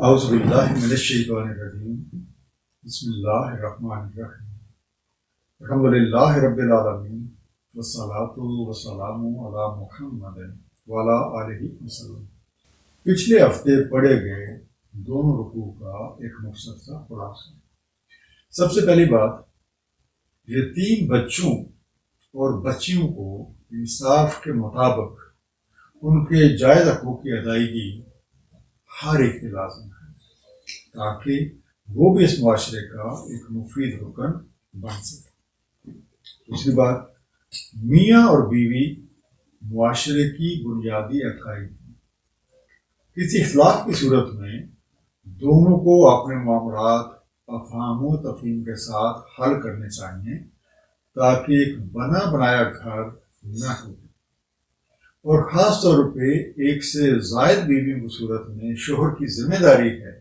اعوذ باللہ من الشیطان الرجیم بسم اللہ الرحمن الرحیم الحمد للہ رب العالمین والصلاۃ والسلام علی محمد وعلی آلہ وسلم۔ پچھلے ہفتے پڑھے گئے دونوں رکوع کا ایک مختصر خلاصہ۔ سب سے پہلی بات، یتیم بچوں اور بچیوں کو انصاف کے مطابق ان کے جائز حقوق کی ادائیگی ہر ایک کے لازم ہے تاکہ وہ بھی اس معاشرے کا ایک مفید رکن بن سکے۔ دوسری بات، میاں اور بیوی معاشرے کی بنیادی اکائی ہیں۔ کسی اختلاف کی صورت میں دونوں کو اپنے معاملات افہام و تفہیم کے ساتھ حل کرنے چاہیے تاکہ ایک بنا بنایا گھر نہ ٹوٹے، اور خاص طور پہ ایک سے زائد بیویوں کی صورت میں شوہر کی ذمہ داری ہے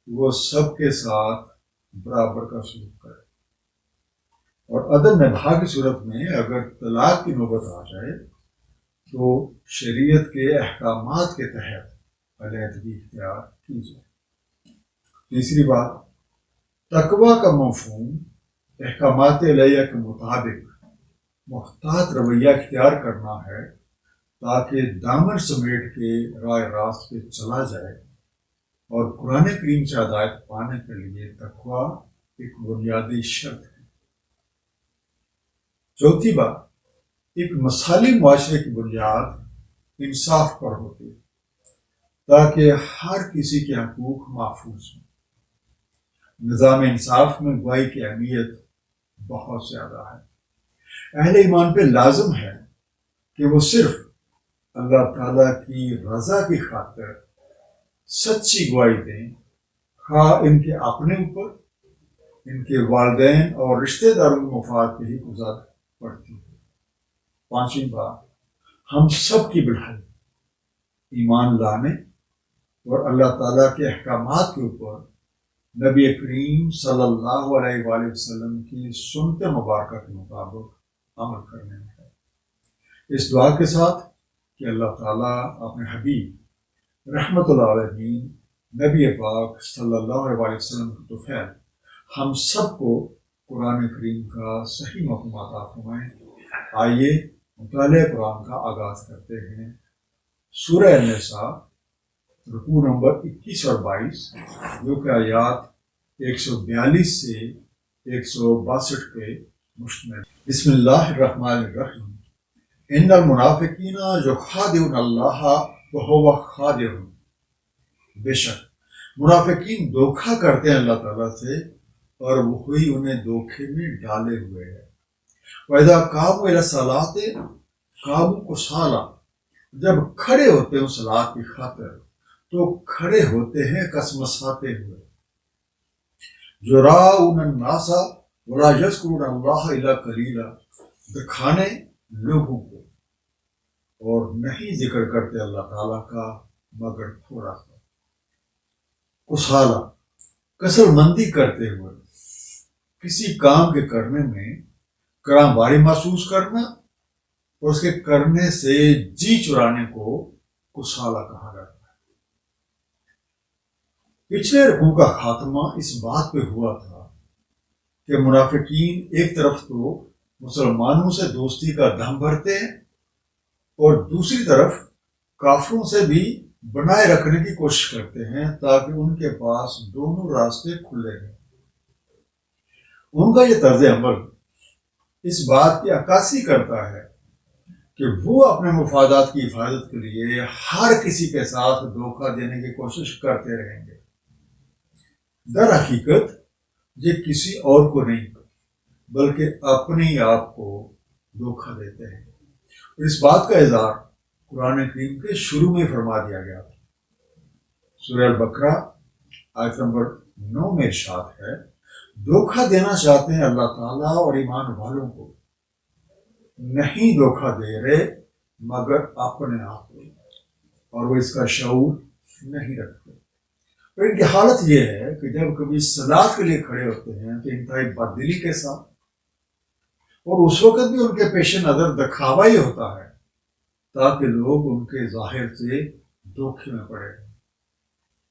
کہ وہ سب کے ساتھ برابر کا سلوک کرے، اور عدم نبھا کی صورت میں اگر طلاق کی نوبت آ جائے تو شریعت کے احکامات کے تحت علیحدگی اختیار کی جائے۔ تیسری بات، تقویٰ کا مفہوم احکامات الہیہ کے مطابق محتاط رویہ اختیار کرنا ہے تاکہ دامن سمیٹ کے راہ راست پہ چلا جائے، اور قرآن کریم سے ہدایت پانے کے لیے تقویٰ ایک بنیادی شرط ہے۔ چوتھی بات، ایک مثالی معاشرے کی بنیاد انصاف پر ہوتی ہے تاکہ ہر کسی کے حقوق محفوظ ہوں۔ نظام انصاف میں گواہی کی اہمیت بہت زیادہ ہے۔ اہل ایمان پہ لازم ہے کہ وہ صرف اللہ تعالیٰ کی رضا کی خاطر سچی گواہی دیں، خواہ ان کے اپنے اوپر، ان کے والدین اور رشتہ داروں کے مفاد پہ ہی گزار پڑتی ہے۔ پانچویں بات، ہم سب کی بڑھائی ایمان لانے اور اللہ تعالیٰ کے احکامات کے اوپر نبی کریم صلی اللہ علیہ وآلہ وسلم کی سنت مبارکہ کے مطابق عمل کرنے میں ہے۔ اس دعا کے ساتھ کہ اللہ تعالیٰ اپنے حبیب رحمت اللہ علیہ نبی پاک صلی اللہ علیہ وسلم کے توفیل ہم سب کو قرآن کریم کا صحیح مفہوم عطا فرمائیں۔ آئیے مطالعہ قرآن کا آغاز کرتے ہیں۔ سورہ النساء رکوع نمبر 21 اور 22، جو کہ آیات 142 سے 162 پہ مشتمل۔ بسم اللہ الرحمن الرحیم۔ ان المنافقین یخادعون اللہ وہو خادعہم، بے شک منافقین دھوکہ کرتے ہیں اللہ تعالیٰ سے اور وہی انہیں دھوکے میں ڈالے ہوئے ہے۔ وَإِذَا قَامُوا إِلَى الصَّلَاةِ قَامُوا كُسَالَىٰ، جب کھڑے ہوتے ہیں صلاۃ کی خاطر تو کھڑے ہوتے ہیں کسمساتے ہوئے۔ یُرَاءُونَ النَّاسَ وَلَا يَذْكُرُونَ اللَّهَ إِلَّا قَلِيلًا، دکھانے لوگوں کو اور نہیں ذکر کرتے اللہ تعالیٰ کا مگر تھوڑا سا۔ کسالہ، کسل مندی کرتے ہوئے، کسی کام کے کرنے میں کرام باری محسوس کرنا اور اس کے کرنے سے جی چرانے کو کسالہ کہا جاتا ہے۔ پچھلے رکوع کا خاتمہ اس بات پہ ہوا تھا کہ منافقین ایک طرف تو مسلمانوں سے دوستی کا دم بھرتے ہیں اور دوسری طرف کافروں سے بھی بنائے رکھنے کی کوشش کرتے ہیں تاکہ ان کے پاس دونوں راستے کھلے رہیں۔ ان کا یہ طرز عمل اس بات کی عکاسی کرتا ہے کہ وہ اپنے مفادات کی حفاظت کے لیے ہر کسی کے ساتھ دھوکہ دینے کی کوشش کرتے رہیں گے۔ در حقیقت یہ کسی اور کو نہیں بلکہ اپنے ہی آپ کو دھوکہ دیتے ہیں، اور اس بات کا اظہار قرآن کریم کے شروع میں فرما دیا گیا تھا۔ سورہ البقرہ آیت نمبر 9 میں ارشاد ہے، دھوکہ دینا چاہتے ہیں اللہ تعالیٰ اور ایمان والوں کو، نہیں دھوکہ دے رہے مگر اپنے آپ کو، اور وہ اس کا شعور نہیں رکھتے۔ اور ان کی حالت یہ ہے کہ جب کبھی صلاۃ کے لیے کھڑے ہوتے ہیں تو انتہائی بددلی کے ساتھ، اور اس وقت بھی ان کے پیش نظر دکھاوا ہی ہوتا ہے تاکہ لوگ ان کے ظاہر سے دھوکے میں پڑے۔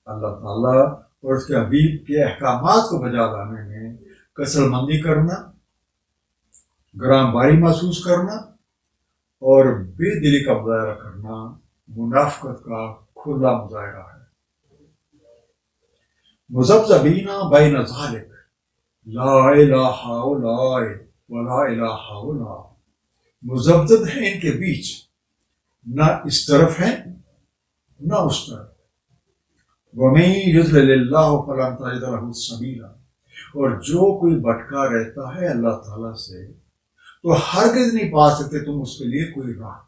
اللہ تعالیٰ اور اس کے حبیب کے احکامات کو بجا لانے میں کسل مندی کرنا، گرام باری محسوس کرنا اور بے دلی کا مظاہرہ کرنا منافقت کا کھلا مظاہرہ ہے۔ مذبذبین بین ذالک لا الہ الا ولا الہ الا، مذبذب ہیں ان کے بیچ، نہ اس طرف ہے نہ اس طرف۔ وَمَن يُضْلِلِ اللَّهُ فَلَن تَجِدَ لَهُ سَبِيلًا، اور جو کوئی بھٹکا رہتا ہے اللہ تعالیٰ سے تو ہرگز نہیں پا سکتے تم اس کے لیے کوئی راہ۔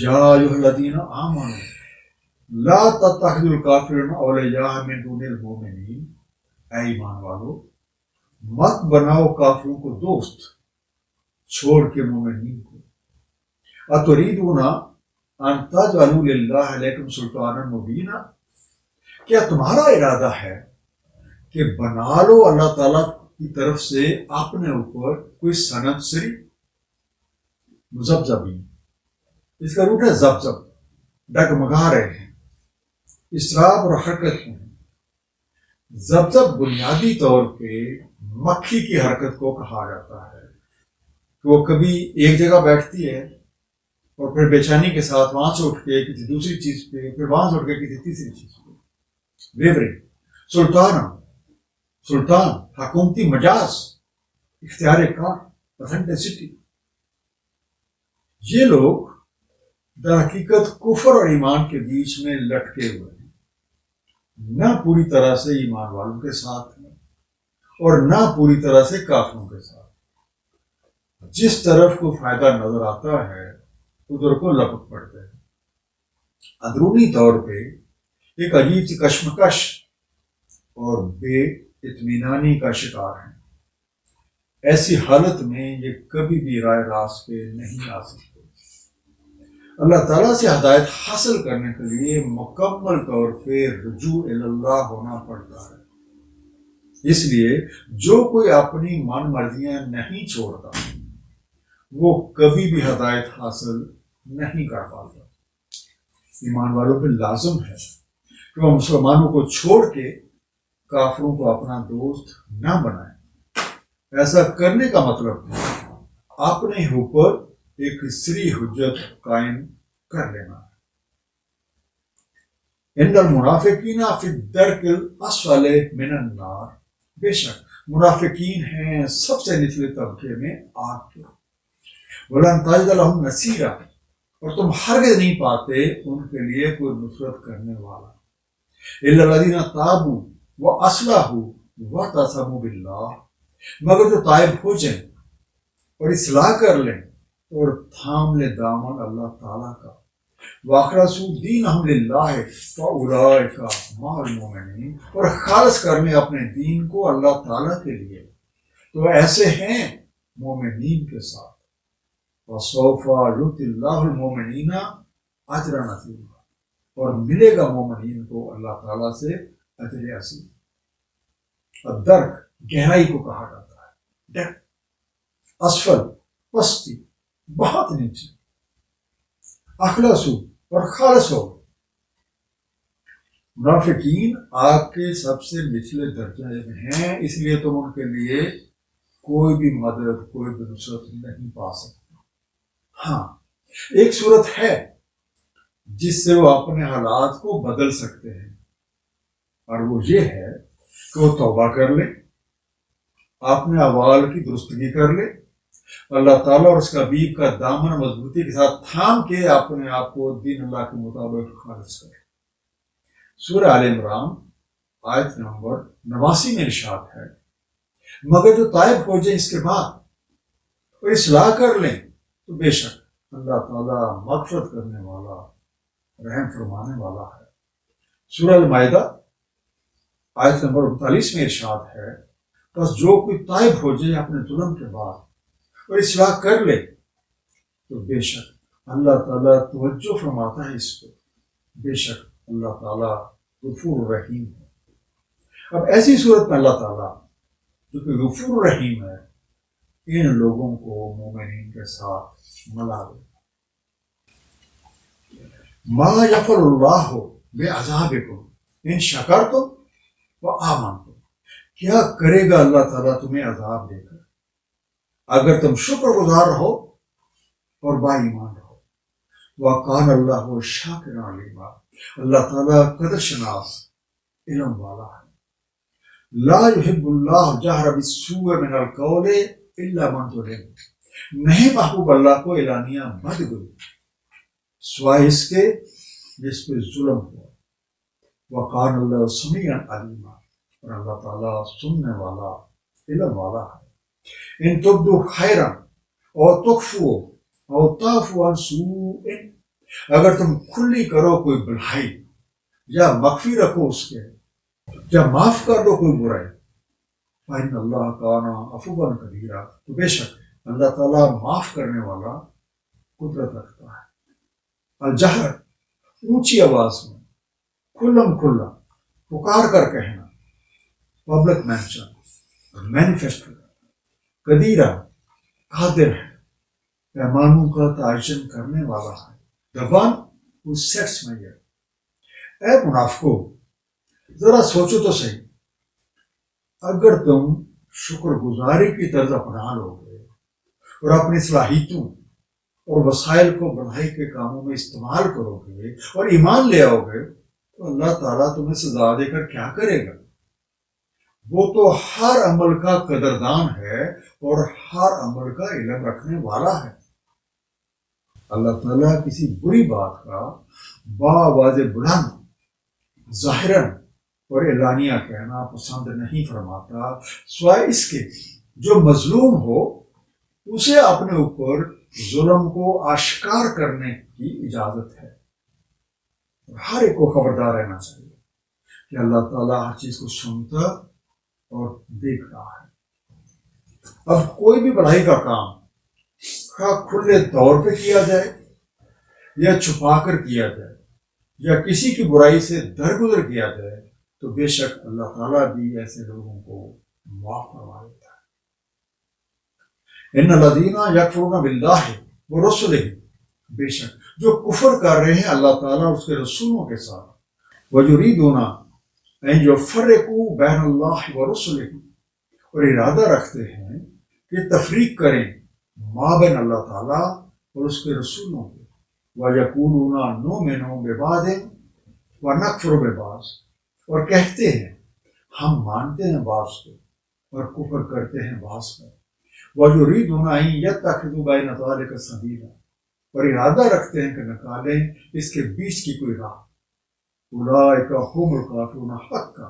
یا ایھا الذین آمنوا لا تتخذوا الکافرین اولیاء من دون المؤمنین، اے ایمان والو مت بناؤ کافروں کو دوست چھوڑ کے مومنین کو۔ اتریدون ان تجعلوا للہ علیکم سلطانا مبینا، کیا تمہارا ارادہ ہے کہ بنا لو اللہ تعالیٰ کی طرف سے اپنے اوپر کوئی سند سری؟ مذبذبین، اس کا روٹ ہے زبزب، ڈگمگا رہے ہیں، اضطراب اور حرکت میں۔ زبزب بنیادی طور پہ مکھی کی حرکت کو کہا جاتا ہے کہ وہ کبھی ایک جگہ بیٹھتی ہے اور پھر بے چینی کے ساتھ وہاں سے اٹھ کے کسی دوسری چیز پہ، پھر وہاں سے اٹھ کے کسی تیسری چیز پہ۔ ویورنگ، سلطان حکومتی مجاز، اختیار کار، اتھینٹسٹی۔ یہ لوگ در حقیقت کفر اور ایمان کے بیچ میں لٹکے ہوئے ہیں، نہ پوری طرح سے ایمان والوں کے ساتھ ہیں اور نہ پوری طرح سے کافروں کے ساتھ۔ جس طرف کو فائدہ نظر آتا ہے ادھر کو لپک پڑتے ہیں۔ اندرونی طور پہ ایک عجیب سی کشمکش اور بے اطمینانی کا شکار ہیں۔ ایسی حالت میں یہ کبھی بھی رائے راست پہ نہیں آ سکتے۔ اللہ تعالیٰ سے ہدایت حاصل کرنے کے لیے مکمل طور پہ رجوع اللہ ہونا پڑتا ہے۔ اس لیے جو کوئی اپنی من مرضیاں نہیں چھوڑتا وہ کبھی بھی ہدایت حاصل نہیں کر پاتا۔ ایمان والوں پہ لازم ہے کہ وہ مسلمانوں کو چھوڑ کے کافروں کو اپنا دوست نہ بنائیں۔ ایسا کرنے کا مطلب ہے اپنے اوپر ایک سری حجت قائم کر لینا۔ ان المنافقین فی الدرک الاسفل من النار، بے شک منافقین ہیں سب سے نچلے طبقے میں آگ کے۔ وَلَن تَجِدَ لَهُمْ نَصِيرًا، اور تم ہرگز نہیں پاتے ان کے لیے کوئی نصرت کرنے والا۔ إِلَّا الَّذِينَ تَابُوا وَأَصْلَحُوا وَاعْتَصَمُوا بِاللَّهِ، مگر جو تائب ہو جائیں اور اصلاح کر لیں اور تھام لے دامن اللہ تعالیٰ کا، وَأَخْلَصُوا دِينَهُمْ لِلَّهِ فَأُولَٰئِكَ مَعَ الْمُؤْمِنِينَ، اور خالص کرنے اپنے دین کو اللہ تعالیٰ کے لیے تو ایسے ہیں مومنین کے ساتھ۔ وَسَوْفَ يُؤْتِ اللَّهُ الْمُؤْمِنِينَ أَجْرًا عَظِيمًا، اور ملے گا مومنین کو اللہ تعالیٰ سے اجر عظیم۔ الدرک گہرائی کو کہا جاتا ہے، ڈیپتھ، اسفل پستی، بہت نیچے، اخلصو اور خالص ہو۔ منافقین آگ کے سب سے نچلے درجے میں ہیں، اس لیے تم ان کے لیے کوئی بھی مدد، کوئی بھی نصرت نہیں پا سکتے۔ ہاں ایک صورت ہے جس سے وہ اپنے حالات کو بدل سکتے ہیں، اور وہ یہ ہے کہ وہ توبہ کر لے، اپنے اعمال کی درستگی کر لے، اللہ تعالیٰ اور اس کا حبیب کا دامن مضبوطی کے ساتھ تھام کے اپنے آپ کو دین اللہ کے مطابق خالص کرے۔ سورہ آل عمران آیت نمبر 89 میں ارشاد ہے، مگر جو تائب ہو جائیں اس کے بعد اور اصلاح کر لیں تو بے شک اللہ تعالیٰ مغفرت کرنے والا، رحم فرمانے والا ہے۔ سورہ المائدہ آیت نمبر 39 میں ارشاد ہے، بس جو کوئی تائب ہو جائے اپنے ظلم کے بعد اور اصلاح کر لے تو بے شک اللہ تعالیٰ توجہ فرماتا ہے اس کو، بے شک اللہ تعالیٰ غفور رحیم ہے۔ اب ایسی صورت میں اللہ تعالیٰ جو کہ غفور رحیم ہے ان لوگوں کو مومنین کے ساتھ ملا دے۔ ما یفعل اللہ بعذابکم، ان شکر تم و آمن تم، کیا کرے گا اللہ تعالیٰ تمہیں عذاب دے کر اگر تم شکر گزار رہو اور با ایمان رہو۔ وَقَانَ اللَّهُ شَاكِرًا عَلِيمًا، اللہ تعالیٰ قدر شناس علم والا ہے۔ لا يحب اللہ جہر بالسوء من القول الا من ظلم، نہیں محبوب اللہ کو اعلانیہ بدگوئی سوائے اس کے جس پہ ظلم ہوا۔ وقان اللہ سمیعا علیما، اور اللہ تعالیٰ سننے والا علم والا ہے۔ ان تبدو خیرا او تخفو او تعفو عن سوء، اگر تم کھلی کرو کوئی بھلائی یا مخفی رکھو اس کے، یا معاف کر دو کوئی برائی، فإن اللہ کان عفوا قدیرا، تو بے شک اللہ تعالیٰ معاف کرنے والا قدرت رکھتا ہے۔ الجہر، اونچی آواز میں کھلم کھلا پکار کر کہنا، پبلک مینشن، مینیفیسٹ قدیرہ قادر ہے، پیمانوں کا تعین کرنے والا ہے۔ The one who sets measure۔ اے منافقو، ذرا سوچو تو صحیح، اگر تم شکر گزاری کی طرز اپنا لو گے اور اپنی صلاحیتوں اور وسائل کو بڑھائی کے کاموں میں استعمال کرو گے اور ایمان لے آؤ گے تو اللہ تعالیٰ تمہیں سزا دے کر کیا کرے گا؟ وہ تو ہر عمل کا قدردان ہے اور ہر عمل کا علم رکھنے والا ہے۔ اللہ تعالیٰ کسی بری بات کا باآواز بلند ظاہراً اور اعلانیہ کہنا پسند نہیں فرماتا، سوائے اس کے جو مظلوم ہو اسے اپنے اوپر ظلم کو آشکار کرنے کی اجازت ہے۔ ہر ایک کو خبردار رہنا چاہیے کہ اللہ تعالیٰ ہر چیز کو سنتا اور دیکھ رہا ہے۔ اب کوئی بھی بھلائی کا کام خواہ کھلے طور پہ کیا جائے یا چھپا کر کیا جائے یا کسی کی برائی سے درگزر کیا جائے تو بے شک اللہ تعالیٰ بھی ایسے لوگوں کو معاف فرما دیتا ہے۔ ان الذین یکفرون باللہ ورسلہ، بے شک جو کفر کر رہے ہیں اللہ تعالیٰ اور اس کے رسولوں کے ساتھ، ویریدون ان یفرقوا بین اللہ ورسلہ، اور ارادہ رکھتے ہیں کہ تفریق کریں مابین اللہ تعالیٰ اور اس کے رسولوں کے، وَيَقُولُونَ نُؤْمِنُ بِبَعْضٍ وَنَكْفُرُ بِبَعْضٍ، اور کہتے ہیں ہم مانتے ہیں بعض کو اور کفر کرتے ہیں بعض پر، وَيُرِيدُونَ أَن يَتَّخِذُوا بَيْنَ ذَلِكَ سَبِيلًا، اور ارادہ رکھتے ہیں کہ نکالیں اس کے بیچ کی کوئی راہ۔ أُولَٰئِكَ هُمُ الْكَافِرُونَ حَقًّا،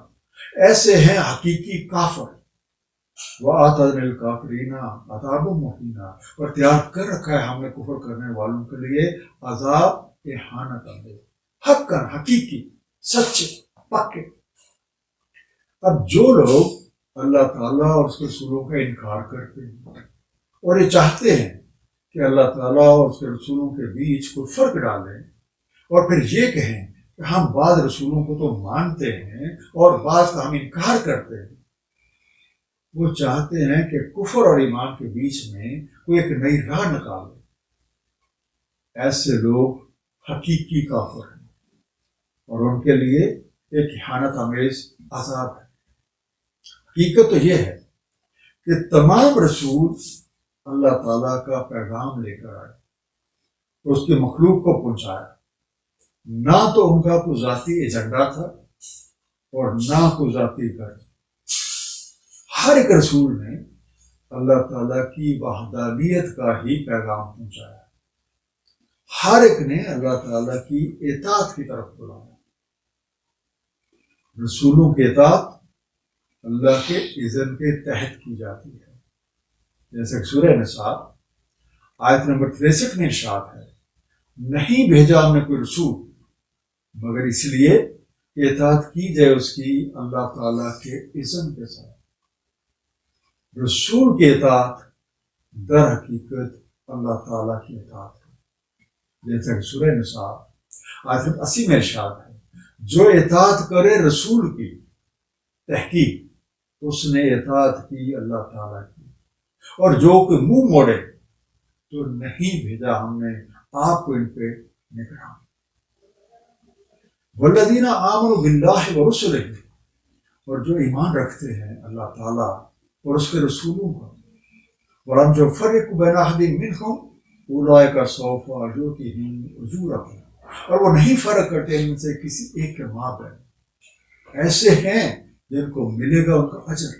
ایسے ہیں حقیقی کافر۔ وَأَعْتَدْنَا لِلْكَافِرِينَ عَذَابًا مُهِينًا، اور تیار کر رکھا ہے ہم نے کفر کرنے والوں کے لیے عذاب اہانت آمیز، حقاً حقیقی، سچے، پکے۔ اب جو لوگ اللہ تعالیٰ اور اس کے رسولوں کا انکار کرتے ہیں اور یہ چاہتے ہیں کہ اللہ تعالیٰ اور اس کے رسولوں کے بیچ کوئی فرق ڈالیں اور پھر یہ کہیں کہ ہم بعض رسولوں کو تو مانتے ہیں اور بعض کا ہم انکار کرتے ہیں، وہ چاہتے ہیں کہ کفر اور ایمان کے بیچ میں کوئی ایک نئی راہ نکالے۔ ایسے لوگ حقیقی کافر ہیں اور ان کے لیے ایک اہانت آمیز عذاب ہے۔ حقیقت تو یہ ہے کہ تمام رسول اللہ تعالیٰ کا پیغام لے کر آئے، اس کی مخلوق کو پہنچایا، نہ تو ان کا کوئی ذاتی ایجنڈا تھا اور نہ کوئی ذاتی غرض۔ ہر ایک رسول نے اللہ تعالیٰ کی وحدانیت کا ہی پیغام پہنچایا، ہر ایک نے اللہ تعالیٰ کی اطاعت کی طرف بلایا۔ رسولوں کی اطاعت اللہ کے اذن کے تحت کی جاتی ہے، جیسے سورہ نساء آیت نمبر 63 میں ارشاد ہے، نہیں بھیجا ہم نے کوئی رسول مگر اس لیے کہ اطاعت کی جائے اس کی اللہ تعالیٰ کے اذن کے ساتھ۔ رسول کی اطاعت در حقیقت اللہ تعالیٰ کی اطاعت ہے، جیسے کہ سورہ نساء آیت 80 میں ارشاد ہے، جو اطاعت کرے رسول کی تحقیق اس نے اطاعت کی اللہ تعالیٰ کی، اور جو کوئی منہ موڑے تو نہیں بھیجا ہم نے آپ کو ان پہ نگران۔ والذین آمنوا باللہ ورسلہ، اور جو ایمان رکھتے ہیں اللہ تعالیٰ اور اس کے رسولوں کا، ولم یفرقوا بین احد منہم اولئک سوف یؤتیہم اجورہم، اور وہ نہیں فرق کرتے ان سے کسی ایک کے مابین، ایسے ہیں جن کو ملے گا ان کا اجر۔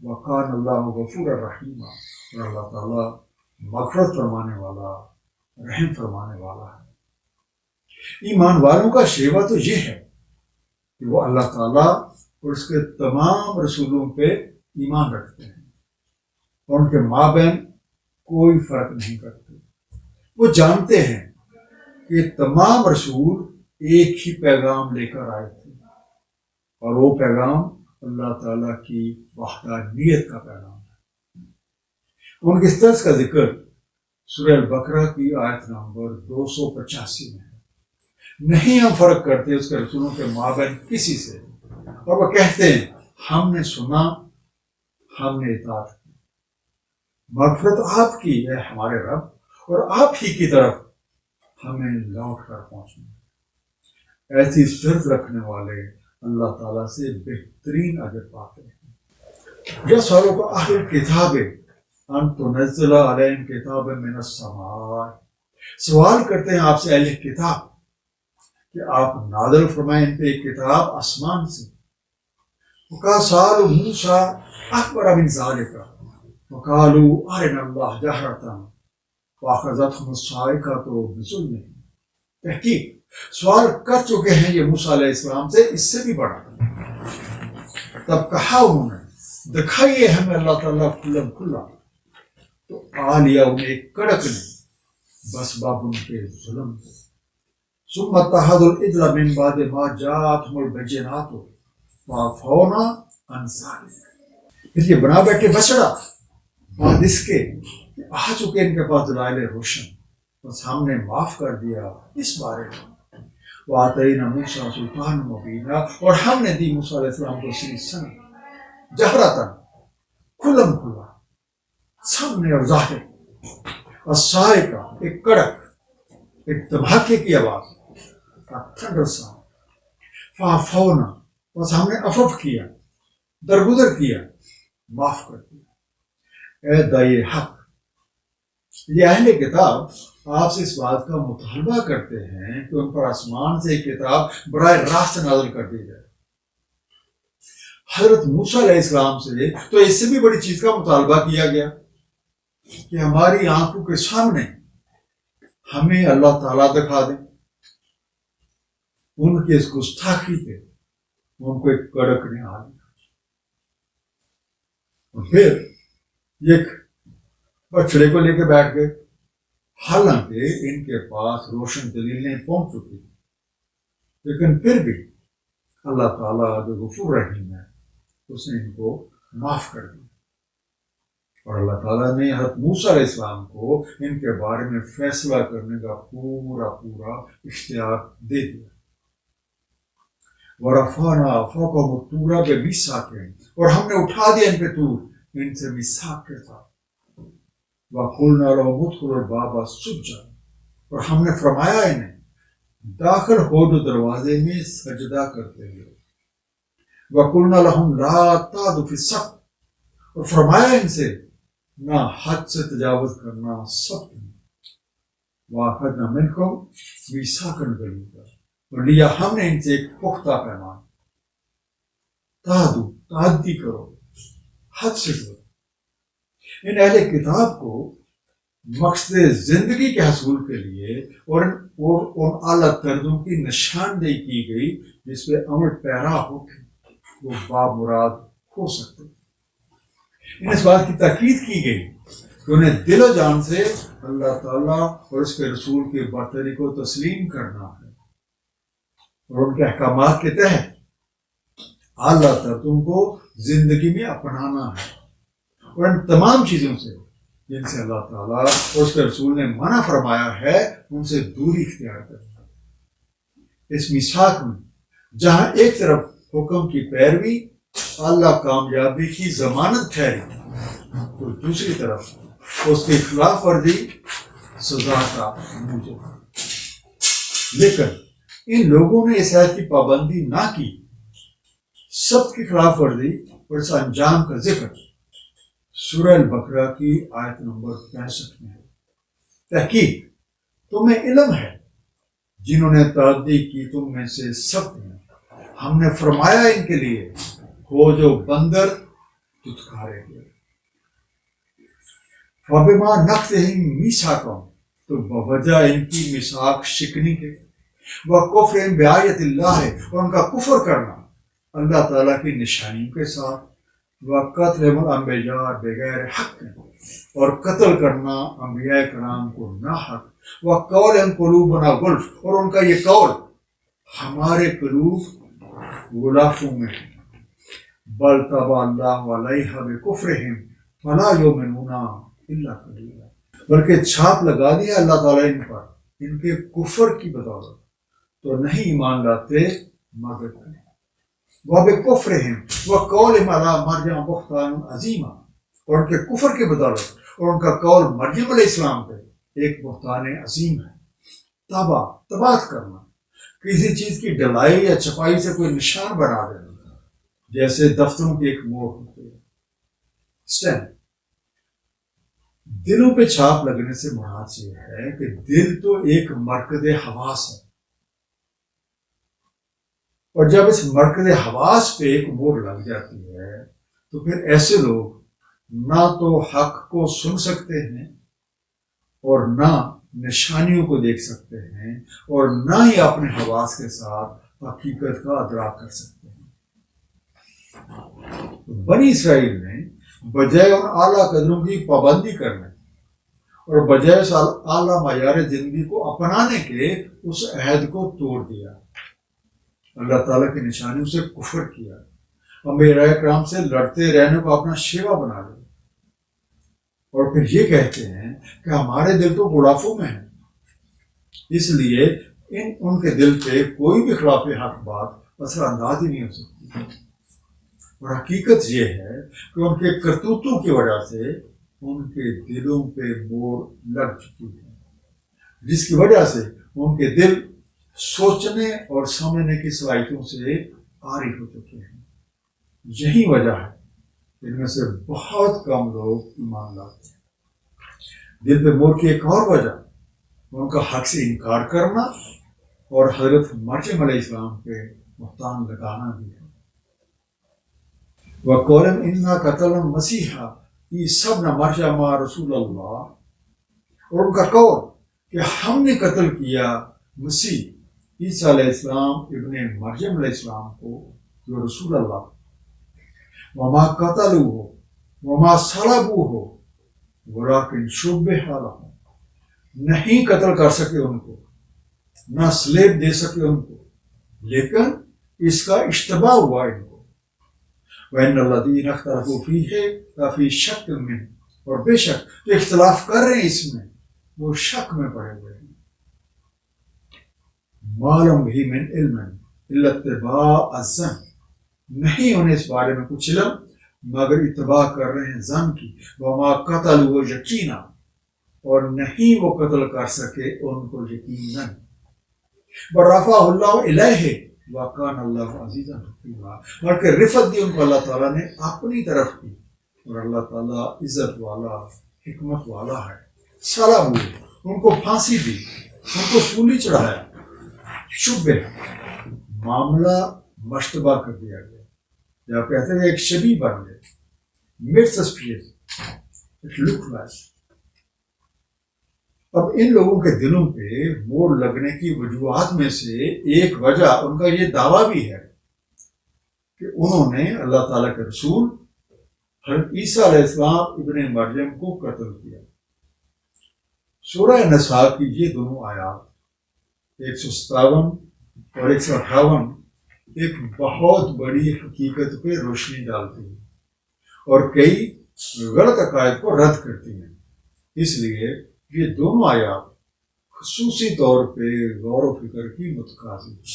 وکان اللہ غفور الرحیم، اور اللہ تعالیٰ مغفرت فرمانے والا، رحم فرمانے والا ہے۔ ایمان والوں کا شیوہ تو یہ ہے کہ وہ اللہ تعالیٰ اور اس کے تمام رسولوں پہ ایمان رکھتے ہیں اور ان کے مابین کوئی فرق نہیں کرتے۔ وہ جانتے ہیں کہ تمام رسول ایک ہی پیغام لے کر آئے تھے، اور وہ پیغام اللہ تعالیٰ کی وحدانیت کا پیغام ہے۔ ان کے اس طرز کا ذکر سورہ البقرہ کی آیت نمبر 285 میں ہے۔ نہیں ہم فرق کرتے اس کے رسولوں کے مابین کسی سے، اور وہ کہتے ہیں ہم نے سنا، ہم نے اطاعت کی۔ مغفرت آپ کی ہے ہمارے رب، اور آپ ہی کی طرف ہمیں لوٹ کر پہنچنا۔ ایسی شرط رکھنے والے اللہ تعالیٰ سے بہترین اجر پاتے ہیں۔ یا سوالوں کو اہل الکتاب ان تنزل علیہم کتاب من السماء، سوال کرتے ہیں آپ سے اہل کتاب کہ آپ نازل فرمائیں ان پہ ایک کتاب آسمان سے۔ وقالوا موسیٰ اکبر من ذلک وقالوا ارنا اللہ جہرۃ واخذتهم الصاعقۃ بظلمہم، تحقیق سوال کر چکے ہیں یہ موسیٰ علیہ السلام سے اس سے بھی بڑا۔ تب کہا انہوں نے دکھائیے ہمیں اللہ تعالیٰ کھلم کھلا، تو آ لیا انہیں ایک کڑک نے، بس باب ان کے ظلم کو۔ ثم اتخذوا العجل من بعد ما جاءتهم البینات فعفونا عن ذلک، پھر یہ بنا بیٹھے بچڑا بعد اس کے کہ آ چکے ان کے پاس دلائل روشن، بس ہم نے معاف کر دیا اس بارے میں۔ وآتینا موسیٰ سلطانا مبینا، اور ہم نے دی موسیٰ علیہ السلام کو صحیح سند، جہرتاً کھلم کھلا، سامنے اور ظاہر، الصاعقہ ایک کڑک، ایک دھماکے کی آواز، تھنڈر ساؤنڈ، فعفونا بس ہم نے عفو کیا، درگزر کیا، معاف کر دیا۔ اے دائی حق، یہ اہل کتاب آپ سے اس بات کا مطالبہ کرتے ہیں کہ ان پر آسمان سے ایک کتاب براہ راست نازل کر دی جائے۔ حضرت موسیٰ علیہ السلام سے تو اس سے بھی بڑی چیز کا مطالبہ کیا گیا کہ ہماری آنکھوں کے سامنے ہمیں اللہ تعالیٰ دکھا دیں۔ ان کی اس گستاخی پہ ان کو ایک کڑک نے آ لیا، اور پھر ایک بچڑے کو لے کے بیٹھ گئے، حالانکہ ان کے پاس روشن دلیلیں پہنچ چکی تھیں، لیکن پھر بھی اللہ تعالیٰ جو غفور رحیم ہے اس نے ان کو معاف کر دیا، اور اللہ تعالیٰ نے حضرت موسیٰ علیہ السلام کو ان کے بارے میں فیصلہ کرنے کا پورا اختیار دے دیا۔ وَرَفَعْنَا فَوْقَهُمُ الطُّورَ بِمِيثَاقِهِمْ، اور ہم نے اٹھا دیا ان پہ طور، ان سے میثاق کے ساتھ۔ وَقُلْنَا لَهُمُ ادْخُلُوا الْبَابَ سُجَّدًا، اور ہم نے فرمایا انہیں داخل ہو جو دروازے میں سجدہ کرتے ہوئے۔ وَقُلْنَا لَهُمْ لَا تَعْدُوا فِي السَّبْتِ، اور فرمایا ان سے نہ حد سے تجاوز کرنا سبت میں۔ وَأَخَذْنَا مِنْكُمْ مِيثَاقًا غَلِيظًا، اور لیا ہم نے ان سے ایک پختہ پیمان۔ تعدی کرو، حد سے کرو۔ ان اہل کتاب کو مقصد زندگی کے حصول کے لیے اور ان اعلیٰ طرزوں کی نشاندہی کی گئی جس پہ عمل پیرا ہو کے وہ باب مراد ہو سکتے۔ ان اس بات کی تاکید کی گئی کہ انہیں دل و جان سے اللہ تعالیٰ اور اس کے رسول کی برتری کو تسلیم کرنا ہے، اور ان کے احکامات کے تحت اعلیٰ طرزوں کو زندگی میں اپنانا ہے، اور ان تمام چیزوں سے جن سے اللہ تعالیٰ اور اس کے رسول نے منع فرمایا ہے ان سے دوری اختیار کرنا ہے۔ اس میثاق میں جہاں ایک طرف حکم کی پیروی اللہ کامیابی کی ضمانت ٹھہری، تو دوسری طرف اس کی خلاف ورزی سزا کا موجب۔ لیکن ان لوگوں نے اس عہد کی پابندی نہ کی، سب کی خلاف ورزی اور اس انجام کا ذکر سورہ البقرہ کی آیت نمبر 65 میں ہے۔ تحقیق تمہیں علم ہے جنہوں نے تعدی کی تم میں سے سب نے، ہم نے فرمایا ان کے لیے ہو جو بندر دھتکارے گئے۔ فَبِمَا نَقْضِهِمْ مِيثَاقَهُمْ تو بوجہ ان کی میثاق شکنی کے، وَكُفْرِهِمْ بِآیَاتِ اللَّهِ اور ان کا کفر کرنا اللہ تعالیٰ کی نشانیوں کے ساتھ، وَقَتْلِهِمُ الْأَنْبِيَاءَ بغیر حق اور قتل کرنا انبیاء کرام کو ناحق، وَقَوْلِهِمْ قُلُوبُنَا غُلْفٌ اور ان کا یہ قول ہمارے قلوب غلافوں میں ہیں، بل طبع اللہ علیہا بکفرہم فلا یؤمنون الا قلیلا بلکہ چھاپ لگا دیا اللہ تعالیٰ ان پر ان کے کفر کی بدولت، تو نہیں ایمان لاتے مگر وبکفرہم وقولہم علی مریم بہتان عظیما اور ان کے کفر کی بدولت اور ان کا قول مریم علیہ السلام پہ ایک بہتان عظیم ہے۔ تباہ کرنا، کسی چیز کی ڈلائی یا چھپائی سے کوئی نشان بنا دینا، جیسے دفتروں کی ایک مور ہوتی ہے۔ اسٹیمپ دلوں پہ چھاپ لگنے سے مراد یہ ہے کہ دل تو ایک مرکز حواس ہے، اور جب اس مرکز حواس پہ ایک مور لگ جاتی ہے تو پھر ایسے لوگ نہ تو حق کو سن سکتے ہیں اور نہ نشانیوں کو دیکھ سکتے ہیں اور نہ ہی اپنے حواس کے ساتھ حقیقت کا ادراک کر سکتے ہیں۔ بنی اسرائیل نے بجائے ان اعلیٰ قدروں کی پابندی کرنے اور بجائے اس اعلیٰ معیار زندگی کو اپنانے کے اس عہد کو توڑ دیا، اللہ تعالیٰ کی نشانیوں سے کفر کیا، انبیاء کرام سے لڑتے رہنے کو اپنا شیوا بنا لیا، اور پھر یہ کہتے ہیں کہ ہمارے دل تو غلافوں میں ہیں، اس لیے ان کے دل پہ کوئی بھی خلاف حق بات اثر انداز ہی نہیں ہو سکتی۔ اور حقیقت یہ ہے کہ ان کے کرتوتوں کی وجہ سے ان کے دلوں پہ مور لگ چکی ہے، جس کی وجہ سے ان کے دل سوچنے اور سمجھنے کی صلاحیتوں سے عاری ہو چکے ہیں۔ یہی وجہ ہے ان میں سے بہت کم لوگ ایمان لاتے ہیں۔ دل پہ مور کی ایک اور وجہ ان کا حق سے انکار کرنا اور حضرت مریم علیہ السلام پہ بہتان لگانا بھی ہے۔ وَقَوْلًا إِنَّا قَتَلْنَا الْمَسِيحَ عِيسَىٰ ابْنَ مَرْيَمَ رسول اللہ اور ان کا قول کہ ہم نے قتل کیا مسیح عیسیٰ علیہ السلام ابن مریم علیہ السلام کو جو رسول اللہ، وَمَا قَتَلُوهُ وَمَا صَلَبُوهُ وَلَٰكِنْ شُبِّهَ لَهُمْ نہیں قتل کر سکے ان کو، نہ سلیب دے سکے ان کو، لیکن اس کا اشتباہ ہوا ان کو۔ وَإِنَّ الَّذِينَ اخْتَلَفُوا فِيهِ لَفِي شَكٍّ مِّنْهُ اور بے شک جو اختلاف کر رہے ہیں اس میں وہ شک میں پڑے ہوئے ہیں۔ مَا لَهُم بِهِ مِنْ عِلْمٍ إِلَّا اتِّبَاعَ الظَّنِّ نہیں انہیں اس بارے میں کچھ علم مگر اتباع کر رہے ہیں ظن کی۔ وَمَا قَتَلُوهُ یقینا اور نہیں وہ قتل کر سکے ان کو یقیناً۔ وَرَفَعَهُ اللَّهُ إِلَيْهِ وَكَانَ اللَّهُ عَزِيزًا حَكِيمًا بلکہ رفعت دی ان کو اللہ تعالیٰ نے اپنی طرف کی، اور اللہ تعالیٰ عزت والا حکمت والا ہے۔ سلام ان کو پھانسی دی، ان کو سولی چڑھایا، شبہ معاملہ مشتبہ کر دیا گیا، یا کہتے ہیں ایک شبیہ بن گئے، made suspicious, it look like. اب ان لوگوں کے دلوں پہ مور لگنے کی وجوہات میں سے ایک وجہ ان کا یہ دعویٰ بھی ہے کہ انہوں نے اللہ تعالیٰ کے رسول حضرت عیسیٰ علیہ السلام ابن مریم کو قتل کیا۔ سورہ نساء کی یہ دونوں آیات 157 اور 158 ایک بہت بڑی حقیقت پہ روشنی ڈالتی ہیں اور کئی غلط عقائد کو رد کرتی ہیں، اس لیے یہ دونوں آیات خصوصی طور پہ غور و فکر کی متقاضی ہیں۔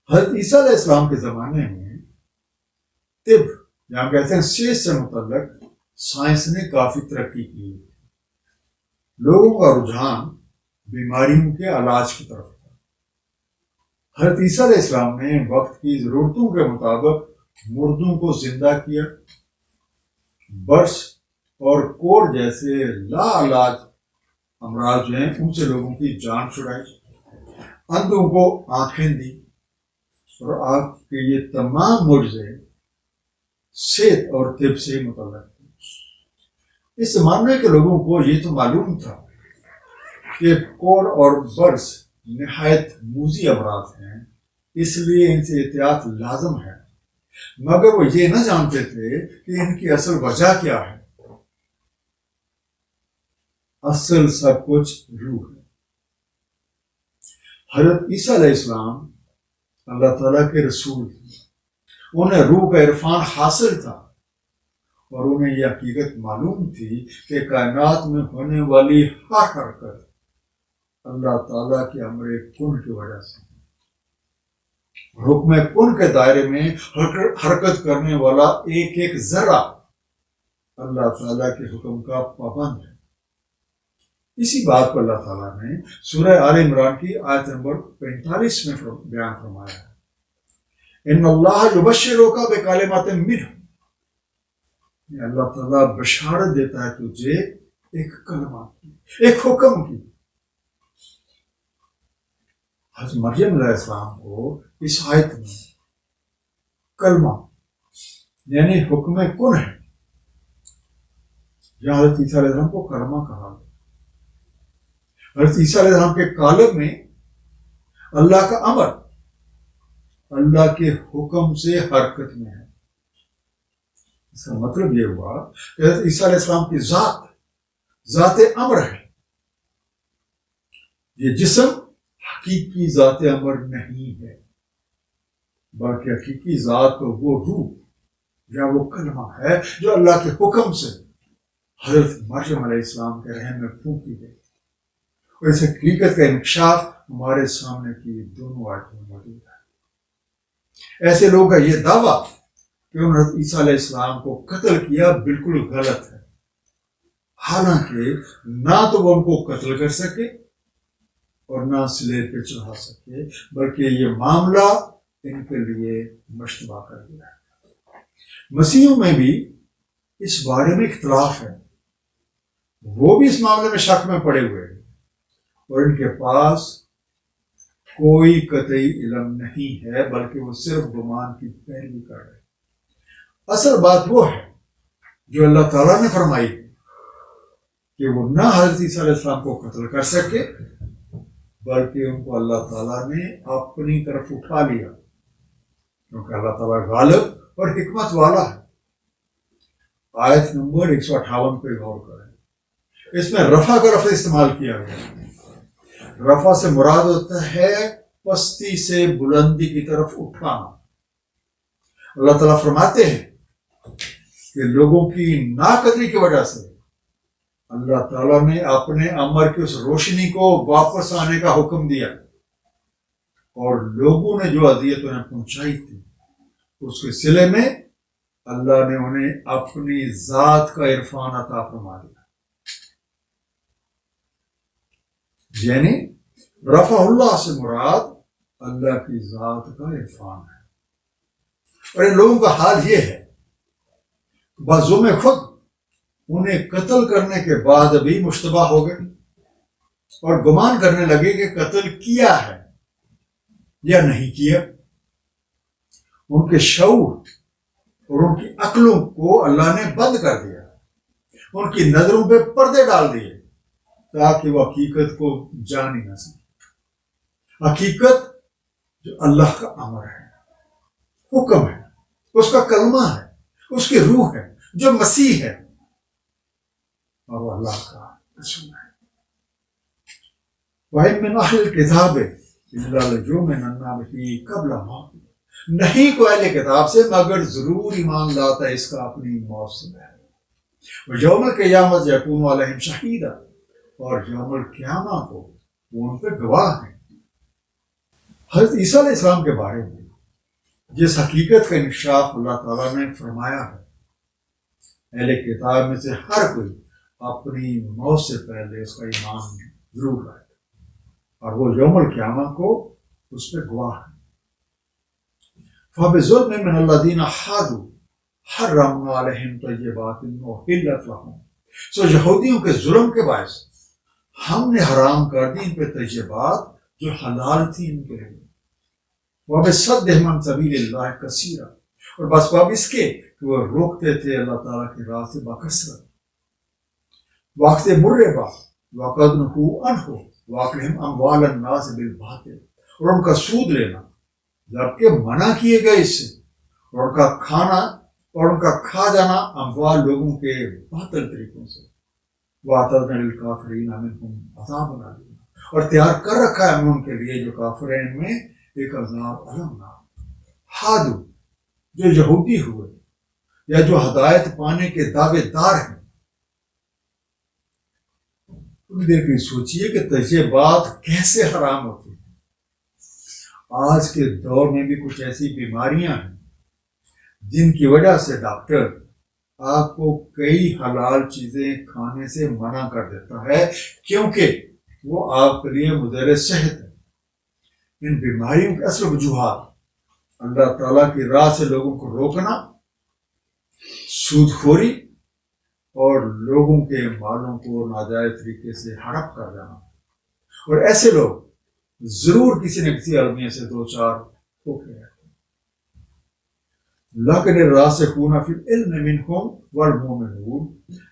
حضرت عیسیٰ علیہ السلام کے زمانے میں طب یا کہتے ہیں صحت سے متعلق سائنس نے کافی ترقی کی، لوگوں کا رجحان بیماریوں کے علاج کی طرف تھا، حضرت عیسیٰ علیہ السلام نے وقت کی ضرورتوں کے مطابق مردوں کو زندہ کیا، برس اور کوڑ جیسے لا علاج امراض جو ہیں ان سے لوگوں کی جان چھڑائی، اندھوں کو آنکھیں دی، اور آپ کے یہ تمام معجزے صحت اور طب سے متعلق تھے۔ اس زمانے کے لوگوں کو یہ تو معلوم تھا کہ کوڑ اور برس نہایت موذی امراض ہیں، اس لیے ان سے احتیاط لازم ہے، مگر وہ یہ نہ جانتے تھے کہ ان کی اصل وجہ کیا ہے۔ اصل سب کچھ روح ہے۔ حضرت عیسیٰ علیہ السلام اللہ تعالیٰ کے رسول تھے، انہیں روح کا عرفان حاصل تھا، اور انہیں یہ حقیقت معلوم تھی کہ کائنات میں ہونے والی ہر حرکت اللہ تعالیٰ کے امر کن کی وجہ سے، حکم کن کے دائرے میں حرکت کرنے والا ایک ایک ذرہ اللہ تعالیٰ کے حکم کا پابند ہے۔ اسی بات کو اللہ تعالیٰ نے سورہ آل عمران کی آیت نمبر 45 میں بیان فرمایا ہے، ان اللہ یبشرک بکلمات منہ، اللہ تعالیٰ بشارت دیتا ہے تجھے ایک کلمہ کی، ایک حکم کی۔ حضرت مریم علیہ السلام کو اس آیت میں کلمہ یعنی حکم کن ہے، جہاں حضرت عیسیٰ علیہ السلام کو کلمہ کہا گیا۔ حضرت عیسیٰ علیہ السلام کے کالم میں اللہ کا امر اللہ کے حکم سے حرکت میں ہے۔ اس کا مطلب یہ ہوا کہ حضرت عیسیٰ علیہ السلام کی ذات امر ہے۔ یہ جسم حقیقی ذات امر نہیں ہے، بلکہ حقیقی ذات تو وہ روح یا وہ کلمہ ہے جو اللہ کے حکم سے حضرت مریم علیہ السلام کے رحم میں پھونکی گئی، اور اس حقیقت کا انکشاف ہمارے سامنے کی دونوں آیتوں میں موجود ہے۔ ایسے لوگوں کا یہ دعویٰ کہ انہوں نے حضرت عیسیٰ علیہ السلام کو قتل کیا بالکل غلط ہے، حالانکہ نہ تو وہ ان کو قتل کر سکے اور نہ سلیب پہ چڑھا سکے، بلکہ یہ معاملہ ان کے لیے مشتبہ کر دیا ہے۔ مسیحیوں میں بھی اس بارے میں اختلاف ہے، وہ بھی اس معاملے میں شک میں پڑے ہوئے ہیں، اور ان کے پاس کوئی قطعی علم نہیں ہے، بلکہ وہ صرف گمان کی پیروی کر رہے ہیں۔ اصل بات وہ ہے جو اللہ تعالیٰ نے فرمائی کہ وہ نہ حضرت عیسیٰ علیہ السلام کو قتل کر سکے، بلکہ ان کو اللہ تعالیٰ نے اپنی طرف اٹھا لیا، کیونکہ اللہ تعالیٰ غالب اور حکمت والا ہے۔ آیت نمبر 158 پہ غور کریں، اس میں رفع کا لفظ استعمال کیا گیا۔ رفع سے مراد ہوتا ہے پستی سے بلندی کی طرف اٹھانا۔ اللہ تعالیٰ فرماتے ہیں کہ لوگوں کی ناقدری کی وجہ سے اللہ تعالیٰ نے اپنے امر کی اس روشنی کو واپس آنے کا حکم دیا، اور لوگوں نے جو اذیت انہیں پہنچائی تھی اس کے صلے میں اللہ نے انہیں اپنی ذات کا عرفان عطا فرما دیا۔ یعنی رفع اللہ سے مراد اللہ کی ذات کا عرفان ہے، اور ان لوگوں کا حال یہ ہے، بعضوں میں خود انہیں قتل کرنے کے بعد بھی مشتبہ ہو گئے اور گمان کرنے لگے کہ قتل کیا ہے یا نہیں کیا۔ ان کے شعور اور ان کی عقلوں کو اللہ نے بند کر دیا، ان کی نظروں پہ پردے ڈال دیے تاکہ وہ حقیقت کو جان ہی نہ سکے۔ حقیقت جو اللہ کا امر ہے، حکم ہے، اس کا کلمہ ہے، اس کی روح ہے جو مسیح ہے، اور وہ اللہ کا رسول ہے۔ وَإِن مِّنْ أَهْلِ الْكِتَابِ إِلَّا لَيُؤْمِنَنَّ بِهِ قَبْلَ مَوْتِهِ، نہیں کوئی اہل کتاب سے مگر ضرور ایمان لاتا ہے اس کا اپنی موت سے پہلے۔ وَيَوْمَ الْقِيَامَةِ يَكُونُ عَلَيْهِمْ شَهِيدًا، اور یوم القیامہ کو وہ ان پہ گواہ ہیں۔ حضرت عیسیٰ علیہ السلام کے بارے میں جس حقیقت کا انکشاف اللہ تعالیٰ نے فرمایا ہے، اہل کتاب میں سے ہر کوئی اپنی موت سے پہلے اس کا ایمان ضرور لائے، اور وہ یوم القیامہ کو اس پہ گواہ ہے. فَبِظُلْمٍ مِّنَ الَّذِينَ هَادُوا حَرَّمْنَا عَلَيْهِمْ طَيِّبَاتٍ أُحِلَّتْ لَهُمْ. سو یہودیوں کے ظلم کے باعث ہم نے حرام کر دی ان پہ طیبات جو حلال تھی ان کے لیے. وَبِصَدِّهِمْ عَن سَبِيلِ اللَّهِ كَثِيرًا. اور بس باب اس کے کہ وہ روکتے تھے اللہ تعالیٰ کی راہ سے بکثرت. وَأَخْذِهِمُ الرِّبَا وَقَدْ نُهُوا عَنْهُ وَأَكْلِهِمْ أَمْوَالَ النَّاسِ بِالْبَاطِلِ. اور ان کا سود لینا جبکہ منع کیے گئے اس سے، اور ان کا کھانا اور ان کا کھا جانا اموال لوگوں کے باطل طریقوں سے. وَأَعْتَدْنَا لِلْكَافِرِينَ مِنْهُمْ عَذَابًا أَلِيمًا. اور تیار کر رکھا ہے ہم نے ان کے لیے جو کافر ہیں ان میں ایک عذاب المناک. ہادو جو یہودی ہوئے یا جو ہدایت پانے کے دعوے دار ہیں، تھوڑی دیر کی سوچئے کہ طیبات کیسے حرام ہوتی ہیں. آج کے دور میں بھی کچھ ایسی بیماریاں ہیں جن کی وجہ سے ڈاکٹر آپ کو کئی حلال چیزیں کھانے سے منع کر دیتا ہے کیونکہ وہ آپ کے لیے مضر صحت ہے. ان بیماریوں کے اصل وجوہات اللہ تعالیٰ کی راہ سے لوگوں کو روکنا، سود خوری اور لوگوں کے مالوں کو ناجائز طریقے سے ہڑپ کر جانا. اور ایسے لوگ ضرور کسی نہ کسی المیہ سے دو چار دھوکے ہیں. لیکن الراسخون فی العلم منہم والمؤمنون،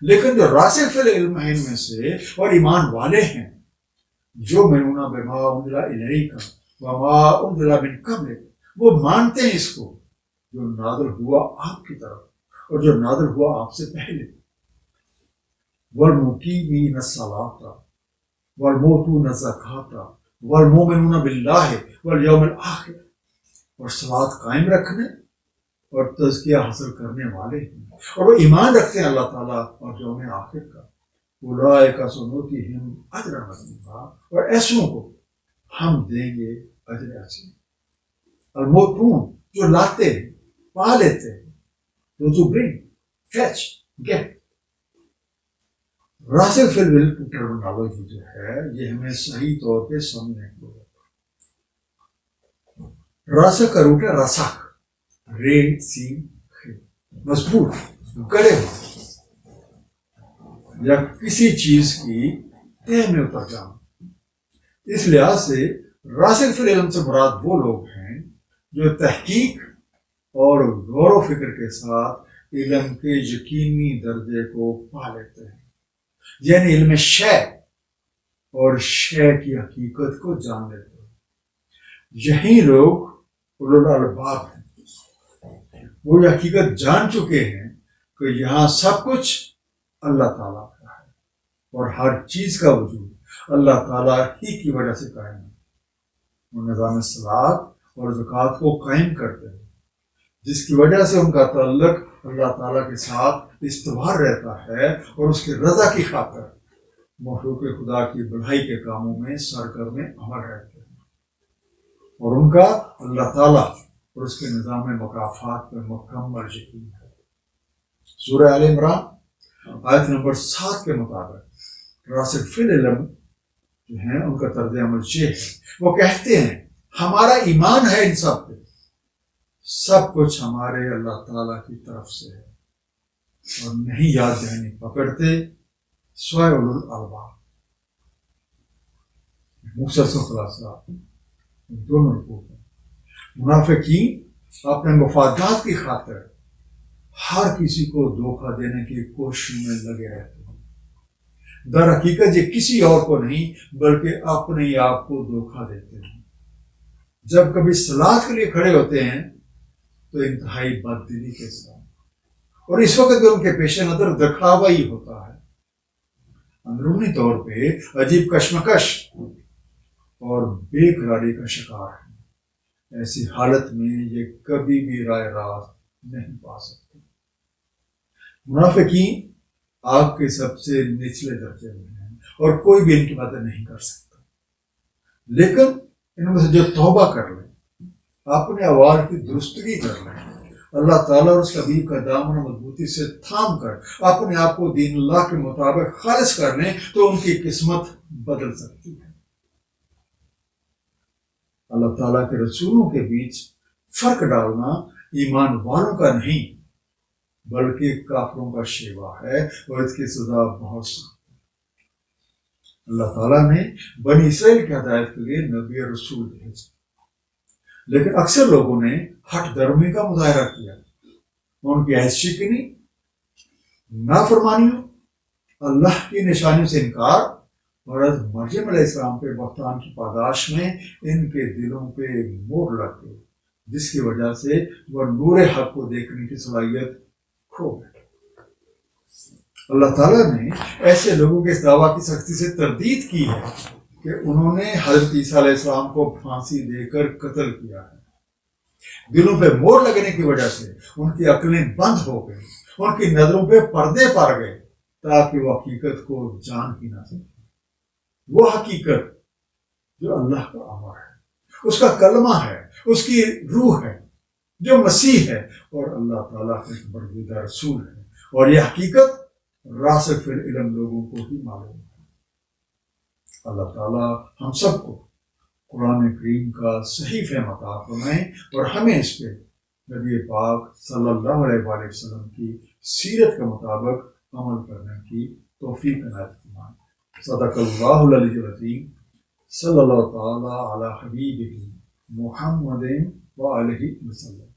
لیکن جو راسخ فی العلم ہیں ان میں سے اور ایمان والے ہیں، جو منون بما انزل الیک وما انزل من قبلک، وہ مانتے ہیں اس کو جو نازل ہوا آپ کی طرف اور جو نازل ہوا آپ سے پہلے. والمقیمین الصلاۃ والمؤتون الزکاۃ والمؤمنون باللہ والیوم الآخر. اور صلاۃ قائم رکھنے اور تزکیہ حاصل کرنے والے ہیں اور وہ ایمان رکھتے ہیں اللہ تعالیٰ اور یوم آخر کا. اولئک سنؤتیہم اجرا عظیما. اور ایسوں کو ہم دیں گے اجر عظیم. الموتون جو لاتے ہیں، پا لیتے ہیں، جو برنگ فیچ گیٹ. راسخ فی العلم کی ٹرمنالوجی جو ہے یہ ہمیں صحیح طور پہ سمجھنے کی ضرورت ہے. راسخ کا روٹ ہے رسخ، رے سی خے، مضبوط، گڑے ہوئے یا کسی چیز کی تہ میں اتر جانا. اس لحاظ سے راسخ فی العلم سے مراد وہ لوگ ہیں جو تحقیق اور غور و فکر کے ساتھ علم کے یقینی درجے کو پا لیتے ہیں، یعنی علم شے اور شے کی حقیقت کو جان لیتے ہیں. یہی لوگ اولو الالباب ہیں. وہ یہ حقیقت جان چکے ہیں کہ یہاں سب کچھ اللہ تعالیٰ کا ہے اور ہر چیز کا وجود اللہ تعالیٰ ہی کی وجہ سے قائم ہے. وہ نظام صلاۃ اور زکوٰۃ کو قائم کرتے ہیں جس کی وجہ سے ان کا تعلق اللہ تعالیٰ کے ساتھ استوار رہتا ہے اور اس کی رضا کی خاطر مخلوق خدا کی بڑائی کے کاموں میں سرگرم عمل رہتے ہیں اور ان کا اللہ تعالیٰ اور اس کے نظام مکافات پر مکمل یقین ہے. سورہ آل عمران آیت نمبر 7 کے مطابق راسخ فی العلم جو ہیں ان کا طرز عمل یہ ہے، وہ کہتے ہیں ہمارا ایمان ہے ان سب پہ، سب کچھ ہمارے اللہ تعالیٰ کی طرف سے ہے اور نہیں یاد دہانی پکڑتے سوائے اولو الالباب. مختصر خلاصہ دونوں رکوع ہیں. منافقین اپنے مفادات کی خاطر ہر کسی کو دھوکہ دینے کی کوشش میں لگے رہتے ہیں. در حقیقت یہ کسی اور کو نہیں بلکہ اپنے آپ کو دھوکہ دیتے ہیں. جب کبھی صلاۃ کے لیے کھڑے ہوتے ہیں تو انتہائی بددلی کے ساتھ، اور اس وقت بھی ان کے پیش نظر دکھاوا ہی ہوتا ہے. اندرونی طور پہ عجیب کشمکش اور بے قراری کا شکار ہے. ایسی حالت میں یہ کبھی بھی رائے راست نہیں پا سکتے. منافقین آگ کے سب سے نچلے درجے میں ہیں اور کوئی بھی ان کی مدد نہیں کر سکتا. لیکن ان میں سے جو توبہ کر لیں، اپنے اعمال کی درستگی کر لیں، اللہ تعالیٰ اور اس کے حبیب کا دامن مضبوطی سے تھام کر اپنے آپ کو دین اللہ کے مطابق خالص کر لیں تو ان کی قسمت بدل سکتی ہے. اللہ تعالیٰ کے رسولوں کے بیچ فرق ڈالنا ایمان والوں کا نہیں بلکہ کافروں کا شیوا ہے، اور اس کی سزا بہت سخت ہے۔ اللہ تعالیٰ نے بنی اسرائیل کی ہدایت کے لیے نبی اور رسول بھیجے، لیکن اکثر لوگوں نے ہٹ درمی کا مظاہرہ کیا، ان کی عیش شکنی، نافرمانیوں، اللہ کی نشانیوں سے انکار اور حضرت مریم علیہ السلام کے بہتان کی پاداش میں ان کے دلوں پہ مور لگ گئی، جس کی وجہ سے وہ نور حق کو دیکھنے کی صلاحیت کھو بیٹھے۔ اللہ تعالیٰ نے ایسے لوگوں کے اس دعویٰ کی سختی سے تردید کی ہے کہ انہوں نے حضرت عیسیٰ علیہ السلام کو پھانسی دے کر قتل کیا ہے۔ دلوں پہ مور لگنے کی وجہ سے ان کی عقلیں بند ہو گئی، ان کی نظروں پہ پردے پڑ گئے تاکہ وہ حقیقت کو جان ہی نہ سکے۔ وہ حقیقت جو اللہ کا امر ہے، اس کا کلمہ ہے، اس کی روح ہے، جو مسیح ہے اور اللہ تعالیٰ کا برگزیدہ رسول ہے، اور یہ حقیقت راسخ فی العلم لوگوں کو ہی معلوم ہے۔ اللہ تعالیٰ ہم سب کو قرآن کریم کا صحیح فہم عطا فرمائیں اور ہمیں اس پہ نبی پاک صلی اللہ علیہ وآلہ وسلم کی سیرت کے مطابق عمل کرنے کی توفیق عنایت فرمائیں۔ صدق اللہ العلی العظیم، صلی اللہ تعالیٰ علی حبیبہ محمد وآلہ وسلم۔